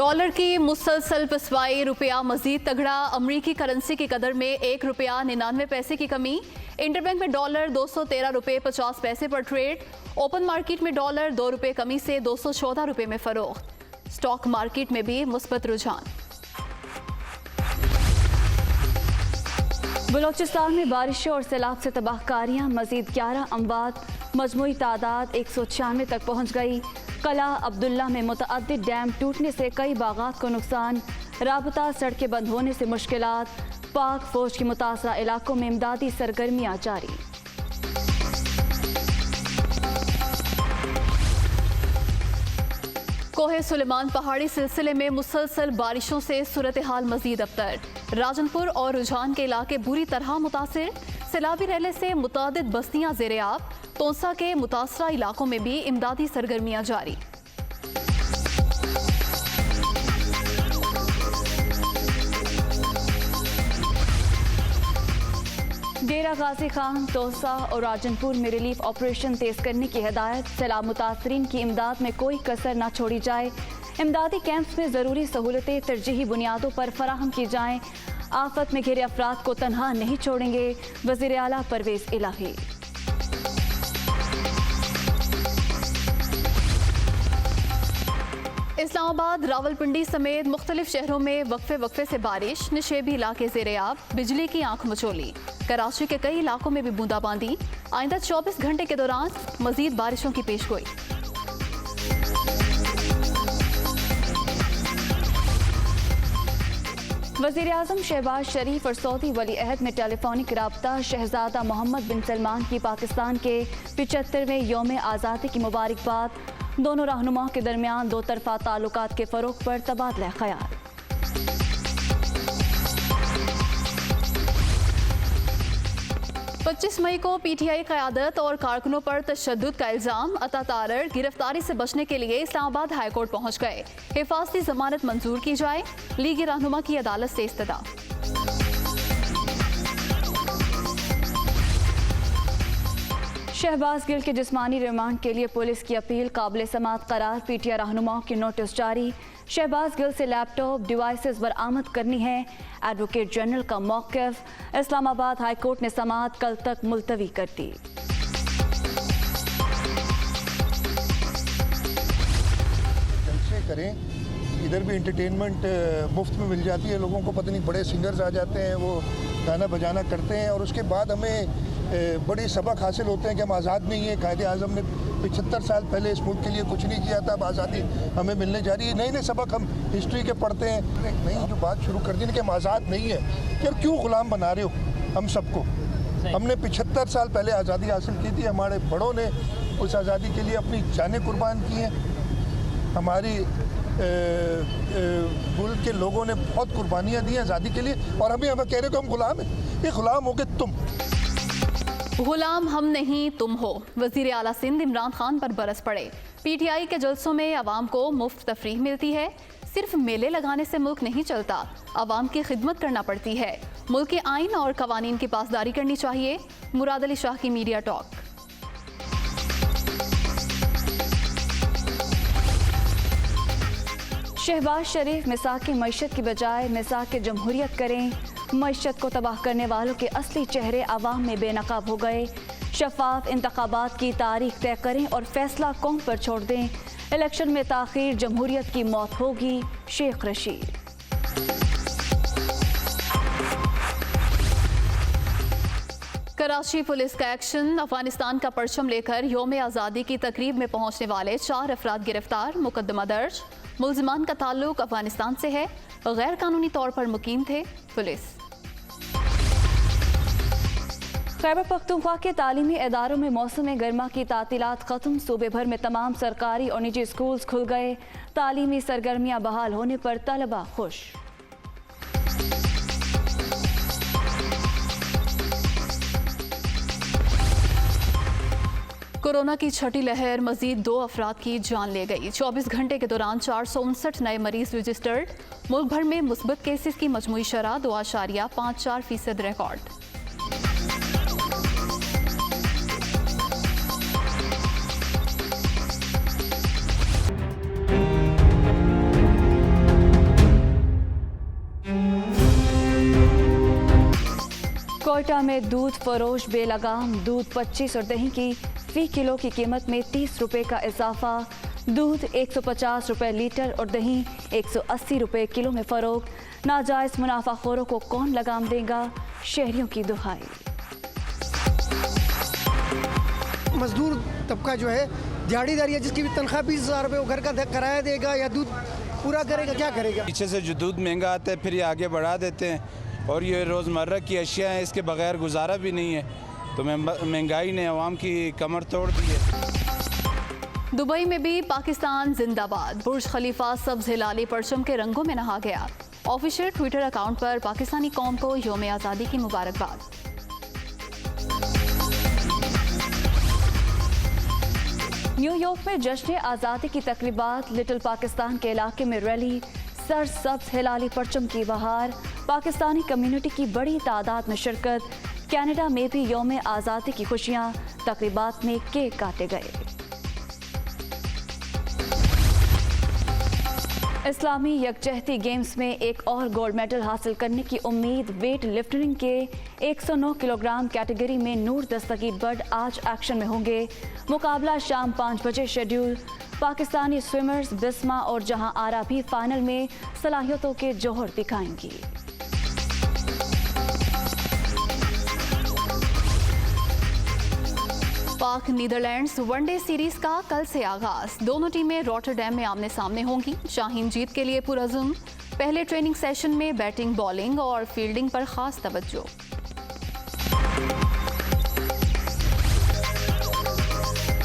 Dollar की मुसलसल पिसवाई, रुपया मजीद तगड़ा। अमरीकी करेंसी की कदर में 1 रुपया 99 पैसे की कमी। इंटरबैंक में डॉलर 213 रुपये 50 पैसे पर ट्रेड। ओपन मार्केट में डॉलर 2 रुपये कमी से 214 रुपये में फरोख्त। स्टॉक मार्केट में भी मुस्बत रुझान। बलोचिस्तान में बारिशों और सैलाब से तबाहकारियां, मजीद 11 अमवात, मजमूई तादाद 196 तक पहुँच गई। कला अब्दुल्ला में मुतअद्दिद डैम टूटने से कई बागात को नुकसान। राबता सड़कें बंद होने से मुश्किलात। पाक फौज की मुतासरा इलाकों में इमदादी सरगर्मियाँ जारी। कोहे सुलेमान पहाड़ी सिलसिले में मुसलसल बारिशों से सूरत हाल मजीद अबतर। राजनपुर और रुझान के इलाके बुरी तरह मुतासिर। सैलाबी रैले से मुतादिद बस्तियां ज़ेर-ए-आब। तोंसा के मुतासरा इलाकों में भी इमदादी सरगर्मियां जारी। डेरा गाजी खान, तोसा और राजनपुर में रिलीफ ऑपरेशन तेज करने की हिदायत। सैलाब मुतासरीन की इमदाद में कोई कसर न छोड़ी जाए। इमदादी कैंप्स में ज़रूरी सहूलतें तरजीही बुनियादों पर फराहम की जाएँ। आफत में घिरे अफराद को तनहा नहीं छोड़ेंगे, वज़ीर आला परवेज़ इलाही। इस्लामाबाद, रावलपिंडी समेत मुख्तलिफ शहरों में वक्फे से बारिश। निशेबी इलाके ज़ेर-ए-आब, बिजली की आंख मचोली। कराची के कई इलाकों में भी बूंदाबांदी। आइंदा 24 घंटे के दौरान मजीद बारिशों की पेशगोई। वज़ीर आज़म शहबाज शरीफ और सऊदी वली अहद में टेलीफोनिक राब्ता। शहजादा मोहम्मद बिन सलमान की पाकिस्तान के 75वें यौम आज़ादी की मुबारकबाद। दोनों रहनुमाओं के दरमियान दो तरफा ताल्लुकात के फ़रोग़ पर तबादला ख़याल। 25 मई को PTI क़यादत और कारकुनों पर तशद्दुद का इल्ज़ाम। अता तारड़ गिरफ्तारी से बचने के लिए इस्लामाबाद हाई कोर्ट पहुँच गए। हिफाजती ज़मानत मंजूर की जाए, लीगी रहनुमा की अदालत से इस्तदा। शहबाज गिल के जिस्मानी रिमांड के लिए पुलिस की अपील काबिल समाअत करार। PTI रहनुमाओं की नोटिस जारी। शहबाज गिल से लैपटॉप डिवाइसेस बरामद करनी है। एडवोकेट जनरल का मौक़िफ़। इस्लामाबाद हाई कोर्ट ने समाअत कल तक मुलतवी कर दी। जलसे करें, इधर भी इंटरटेनमेंट मुफ्त में मिल जाती है लोगों को। पता नहीं बड़े सिंगर्स आ जाते हैं, वो गाना बजाना करते हैं और उसके बाद हमें बड़े सबक हासिल होते हैं कि हम आज़ाद नहीं है। कायदे आज़म ने 75 साल पहले इस मुल्क के लिए कुछ नहीं किया था, अब आज़ादी हमें मिलने जा रही है। नए नए सबक हम हिस्ट्री के पढ़ते हैं। नई जो बात शुरू कर दी ना कि हम आज़ाद नहीं है, यार क्यों ग़ुलाम बना रहे हो हम सबको? हमने 75 साल पहले आज़ादी हासिल की थी। हमारे बड़ों ने उस आज़ादी के लिए अपनी जानें कुर्बान की हैं। हमारी मुल्क के लोगों ने बहुत कुर्बानियाँ दी हैं आज़ादी के लिए, और अभी हमें कह रहे हो कि हम ग़ुलाम हैं। ये ग़ुलाम हो गए तुम। गुलाम हम नहीं तुम हो। वज़ीर आला सिंध इमरान खान पर बरस पड़े। PTI के जलसों में आवाम को मुफ्त तफरीह मिलती है। सिर्फ मेले लगाने से मुल्क नहीं चलता, आवाम की खिदमत करना पड़ती है। मुल्क के आइन और कवानीन की पासदारी करनी चाहिए। मुराद अली शाह की मीडिया टॉक। शहबाज शरीफ मिसाक की मईशत की बजाय मिसाक के जमहूरियत करें। मईशत को तबाह करने वालों के असली चेहरे आवाम में बेनकाब हो गए। शफाफ इंतखाबात की तारीख तय करें और फैसला कौम पर छोड़ दें। इलेक्शन में ताख़ीर जमहूरियत की मौत होगी। शेख रशीद। कराची पुलिस का एक्शन। अफगानिस्तान का परचम लेकर यौम आज़ादी की तकरीब में पहुंचने वाले 4 अफराद गिरफ्तार। मुकदमा दर्ज। मुल्ज़िमान का ताल्लुक अफगानिस्तान से है, गैर कानूनी तौर पर मुकीम थे। पुलिस। खैबर पख्तूनख्वा के तालीमी इदारों में मौसम गर्मा की तातीलात ख़त्म। सूबे भर में तमाम सरकारी और निजी स्कूल्स खुल गए। तालीमी सरगर्मियाँ बहाल होने पर तलबा खुश। कोरोना की छठी लहर, मजीद 2 अफराद की जान ले गई। 24 घंटे के दौरान 459 नए मरीज रजिस्टर्ड। मुल्क भर में मुस्बत केसेस की मजमूई शरह 2.54% रिकॉर्ड। क्वेटा में दूध फरोश बेलगाम, दूध 25 और दही की फी किलो की कीमत में 30 रुपए का इजाफा। दूध 150 रुपए लीटर और दही 180 रुपए किलो में फरोख्त। नाजायज मुनाफाखोरों को कौन लगाम देगा, शहरियों की दुहाई। मजदूर तबका जो है दिहाड़ीदारी है, जिसकी भी तनख्वाह 20,000 रुपये, वो घर का किराया देगा या दूध पूरा करेगा, क्या करेगा? पीछे से जो दूध महंगा आता है फिर ये आगे बढ़ा देते हैं, और ये रोज़मर्रा की अशिया हैं, इसके बगैर गुजारा भी नहीं है। तो महंगाई ने अवाम की कमर तोड़ दी है। दुबई में भी पाकिस्तान जिंदाबाद, बुर्ज खलीफा सब्ज हिलाली परचम के रंगों में नहा गया। ऑफिशियल ट्विटर अकाउंट पर पाकिस्तानी कौम को यौम आज़ादी की मुबारकबाद। न्यूयॉर्क में जश्न आज़ादी की तकरीबात, लिटिल पाकिस्तान के इलाके में रैली, सर सब्ज हिलाली परचम की बहार। पाकिस्तानी कम्युनिटी की बड़ी तादाद में शिरकत। कनाडा में भी यौम आज़ादी की खुशियाँ, तकरीबात में केक काटे गए। इस्लामी यकजहती गेम्स में एक और गोल्ड मेडल हासिल करने की उम्मीद। वेट लिफ्टिंग के 109 किलोग्राम कैटेगरी में नूर दस्तगीर बट आज एक्शन में होंगे। मुकाबला शाम 5 बजे शेड्यूल। पाकिस्तानी स्विमर्स बिस्मा और जहां आरा भी फाइनल में सलाहियतों के जोहर दिखाएंगी। पाक नीदरलैंड्स वनडे सीरीज का कल से आगाज। दोनों टीमें रॉटरडैम में आमने सामने होंगी। शाहीन जीत के लिए पुरअज़्म। पहले ट्रेनिंग सेशन में बैटिंग, बॉलिंग और फील्डिंग पर खास तवज्जो।